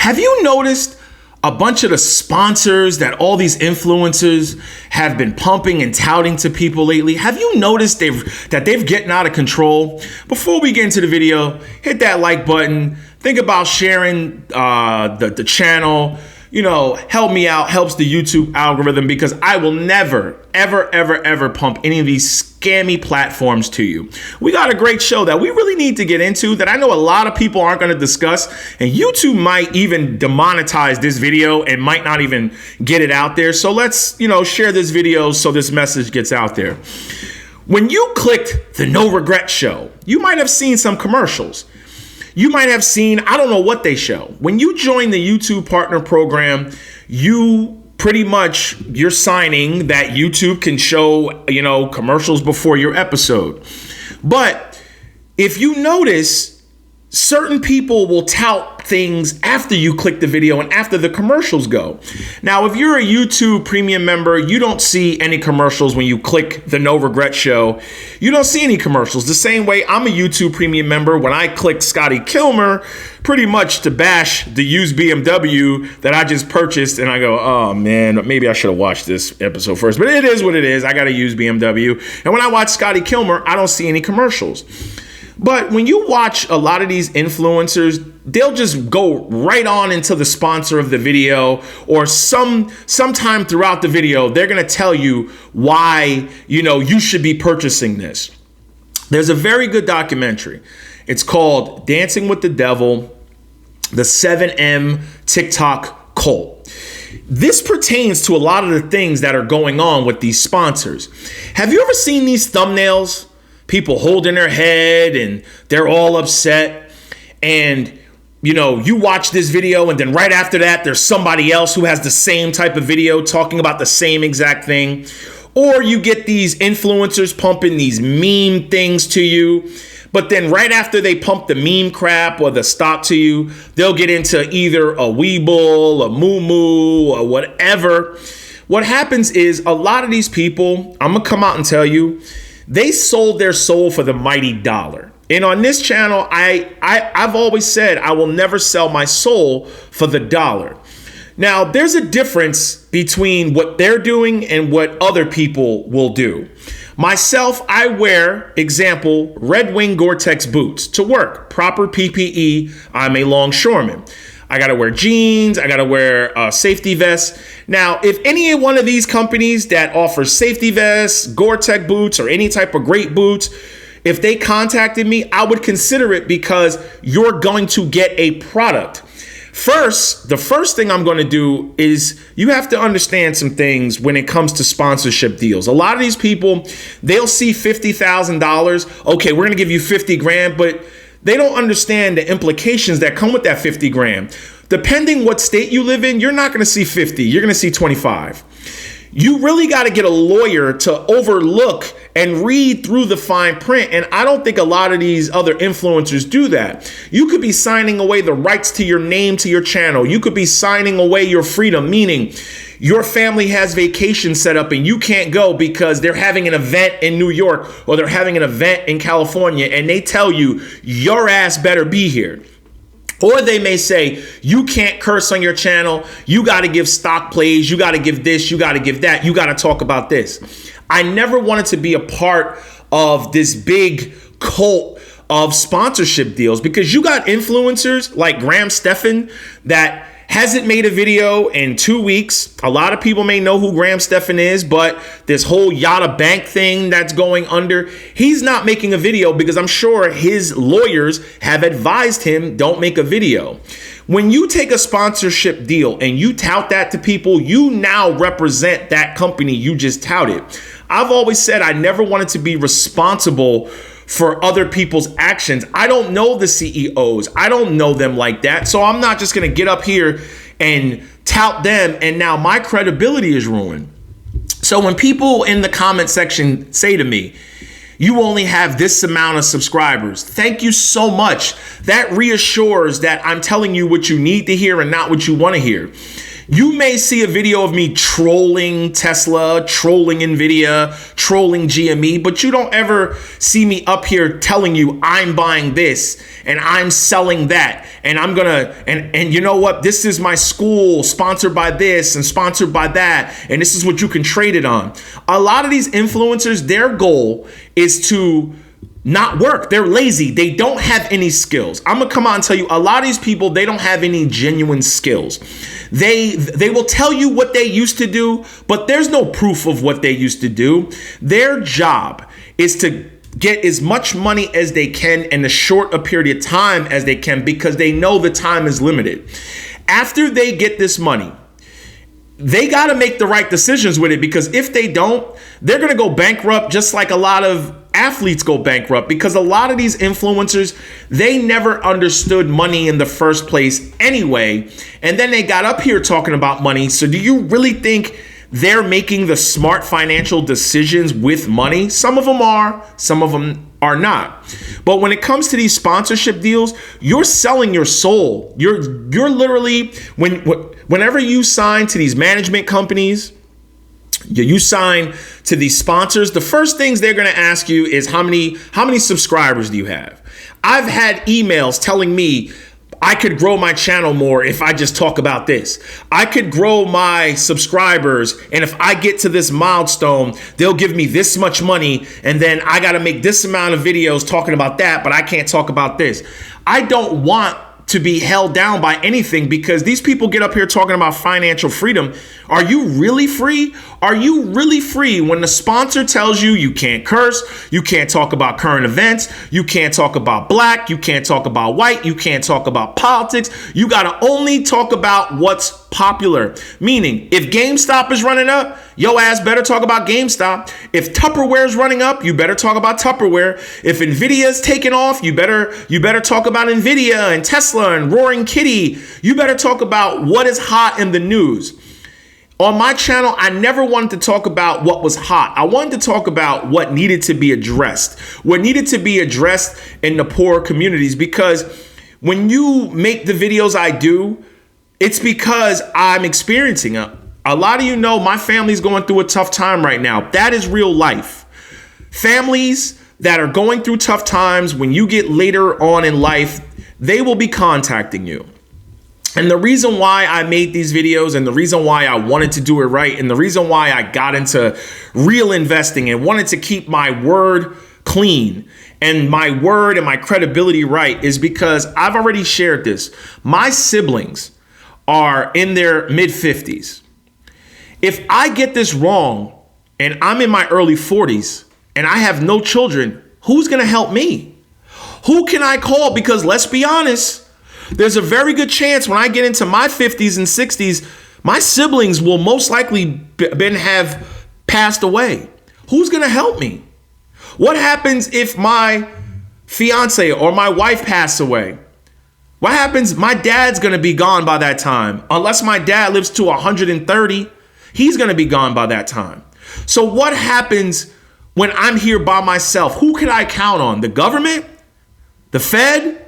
Have you noticed a bunch of the sponsors that all these influencers have been pumping and touting to people lately? Have you noticed that they've getting out of control? Before we get into the video, hit that like button. Think about sharing the channel. You know, help me out, helps the YouTube algorithm, because I will never, ever pump any of these scammy platforms to you. We got a great show that we really need to get into that I know a lot of people aren't going to discuss, and YouTube might even demonetize this video and might not even get it out there. So let's, share this video so this message gets out there. When you clicked the No Regret show, you might have seen some commercials. You might have seen, I don't know what they show. When you join the YouTube Partner Program, you're signing that YouTube can show, commercials before your episode. But if you notice, certain people will tout things after you click the video and after the commercials go. Now, if you're a YouTube premium member, you don't see any commercials when you click the No Regret show. You don't see any commercials. The same way I'm a YouTube premium member, when I click Scotty Kilmer, pretty much to bash the used BMW that I just purchased, and I go, oh man, maybe I should have watched this episode first. But it is what it is. I got a used BMW. And when I watch Scotty Kilmer, I don't see any commercials. But when you watch a lot of these influencers, they'll just go right on into the sponsor of the video, or sometime throughout the video, they're going to tell you why, you should be purchasing this. There's a very good documentary. It's called Dancing with the Devil, the 7M TikTok cult. This pertains to a lot of the things that are going on with these sponsors. Have you ever seen these thumbnails? People holding their head and they're all upset. And, you watch this video and then right after that, there's somebody else who has the same type of video talking about the same exact thing. Or you get these influencers pumping these meme things to you. But then right after they pump the meme crap or the stock to you, they'll get into either a Weeble, a Moo or whatever. What happens is a lot of these people, I'm going to come out and tell you, they sold their soul for the mighty dollar. And on this channel, I've always said I will never sell my soul for the dollar. Now, there's a difference between what they're doing and what other people will do. Myself, I wear, example, Red Wing Gore-Tex boots to work, proper PPE. I'm a longshoreman. I got to wear jeans. I got to wear a safety vest. Now, if any one of these companies that offer safety vests, Gore-Tex boots, or any type of great boots, if they contacted me, I would consider it, because you're going to get a product. The first thing I'm going to do is you have to understand some things when it comes to sponsorship deals. A lot of these people, they'll see $50,000. Okay, we're going to give you 50 grand, but they don't understand the implications that come with that 50 grand. Depending what state you live in, you're not going to see 50. You're going to see 25. You really got to get a lawyer to overlook and read through the fine print. And I don't think a lot of these other influencers do that. You could be signing away the rights to your name, to your channel. You could be signing away your freedom, meaning your family has vacation set up and you can't go because they're having an event in New York or they're having an event in California, and they tell you your ass better be here. Or they may say, you can't curse on your channel. You got to give stock plays. You got to give this. You got to give that. You got to talk about this. I never wanted to be a part of this big cult of sponsorship deals, because you got influencers like Graham Stephan that hasn't made a video in 2 weeks. A lot of people may know who Graham Stephan is, but this whole Yada Bank thing that's going under, he's not making a video because I'm sure his lawyers have advised him, don't make a video. When you take a sponsorship deal and you tout that to people, you now represent that company you just touted. I've always said I never wanted to be responsible for other people's actions. I don't know the CEOs. I don't know them like that. So I'm not just going to get up here and tout them, and now my credibility is ruined. So when people in the comment section say to me, you only have this amount of subscribers, thank you so much. That reassures that I'm telling you what you need to hear and not what you want to hear. You may see a video of me trolling Tesla, trolling Nvidia, trolling GME, but you don't ever see me up here telling you I'm buying this and I'm selling that. And I'm gonna, and you know what? This is my school sponsored by this and sponsored by that. And this is what you can trade it on. A lot of these influencers, their goal is to not work. They're lazy. They don't have any skills. I'm gonna come out and tell you, a lot of these people, they don't have any genuine skills. They will tell you what they used to do, but there's no proof of what they used to do. Their job is to get as much money as they can in as short a period of time as they can, because they know the time is limited. After they get this money, they got to make the right decisions with it, because if they don't, they're going to go bankrupt, just like a lot of athletes go bankrupt, because a lot of these influencers, they never understood money in the first place anyway. And then they got up here talking about money. So do you really think they're making the smart financial decisions with money? Some of them are, some of them are not. But when it comes to these sponsorship deals, you're selling your soul. You're literally, whenever you sign to these management companies, you sign to these sponsors, the first things they're going to ask you is how many subscribers do you have? I've had emails telling me I could grow my channel more if I just talk about this. I could grow my subscribers, and if I get to this milestone, they'll give me this much money, and then I got to make this amount of videos talking about that, but I can't talk about this. I don't want to be held down by anything, because these people get up here talking about financial freedom. Are you really free? Are you really free when the sponsor tells you you can't curse, you can't talk about current events, you can't talk about black, you can't talk about white, you can't talk about politics, you got to only talk about what's popular? Meaning, if GameStop is running up, yo ass better talk about GameStop. If Tupperware is running up, you better talk about Tupperware. If Nvidia is taking off, you better talk about Nvidia and Tesla and Roaring Kitty. You better talk about what is hot in the news. On my channel, I never wanted to talk about what was hot. I wanted to talk about what needed to be addressed, what needed to be addressed in the poor communities. Because when you make the videos I do, it's because I'm experiencing it. A lot of you know my family's going through a tough time right now. That is real life. Families that are going through tough times, when you get later on in life, they will be contacting you. And the reason why I made these videos, and the reason why I wanted to do it right, and the reason why I got into real investing and wanted to keep my word clean and my word and my credibility right, is because I've already shared this. My siblings are in their mid-50s. If I get this wrong and I'm in my early 40s and I have no children, who's going to help me? Who can I call? Because let's be honest, there's a very good chance when I get into my 50s and 60s, my siblings will most likely have passed away. Who's going to help me? What happens if my fiance or my wife pass away? What happens? My dad's going to be gone by that time. Unless my dad lives to 130, he's going to be gone by that time. So what happens when I'm here by myself? Who can I count on? The government? The Fed?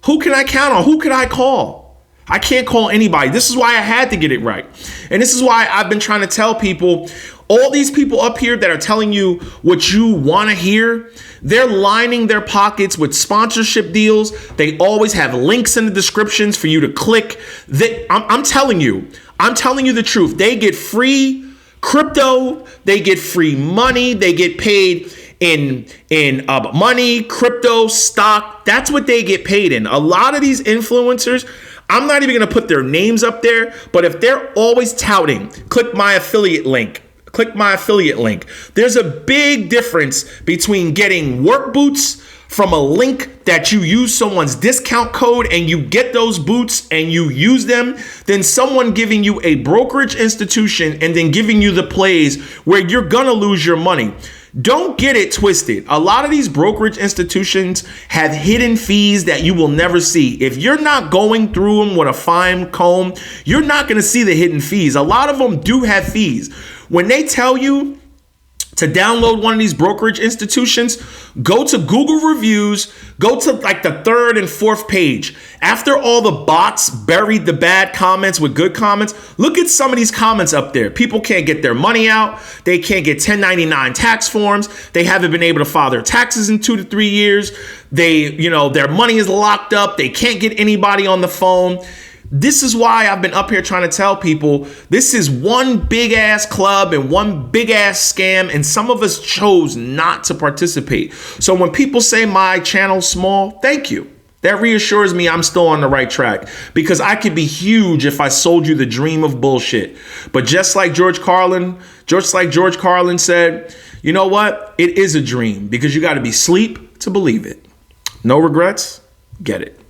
Who can I count on? Who could I call? I can't call anybody. This is why I had to get it right. And this is why I've been trying to tell people, all these people up here that are telling you what you want to hear, they're lining their pockets with sponsorship deals. They always have links in the descriptions for you to click. I'm telling you the truth. They get free crypto. They get free money. They get paid in money, crypto, stock. That's what they get paid in. A lot of these influencers, I'm not even going to put their names up there, but if they're always touting, click my affiliate link. There's a big difference between getting work boots from a link that you use someone's discount code and you get those boots and you use them, than someone giving you a brokerage institution and then giving you the plays where you're gonna lose your money. Don't get it twisted. A lot of these brokerage institutions have hidden fees that you will never see. If you're not going through them with a fine comb, you're not going to see the hidden fees. A lot of them do have fees. When they tell you To download one of these brokerage institutions, go to Google reviews, go to like the third and fourth page. After all the bots buried the bad comments with good comments, look at some of these comments up there. People can't get their money out. They can't get 1099 tax forms. They haven't been able to file their taxes in 2 to 3 years. Their money is locked up. They can't get anybody on the phone. This is why I've been up here trying to tell people this is one big ass club and one big ass scam, and some of us chose not to participate. So when people say my channel's small, thank you. That reassures me I'm still on the right track, because I could be huge if I sold you the dream of bullshit. But just like George Carlin said, you know what? It is a dream, because you got to be asleep to believe it. No regrets. Get it.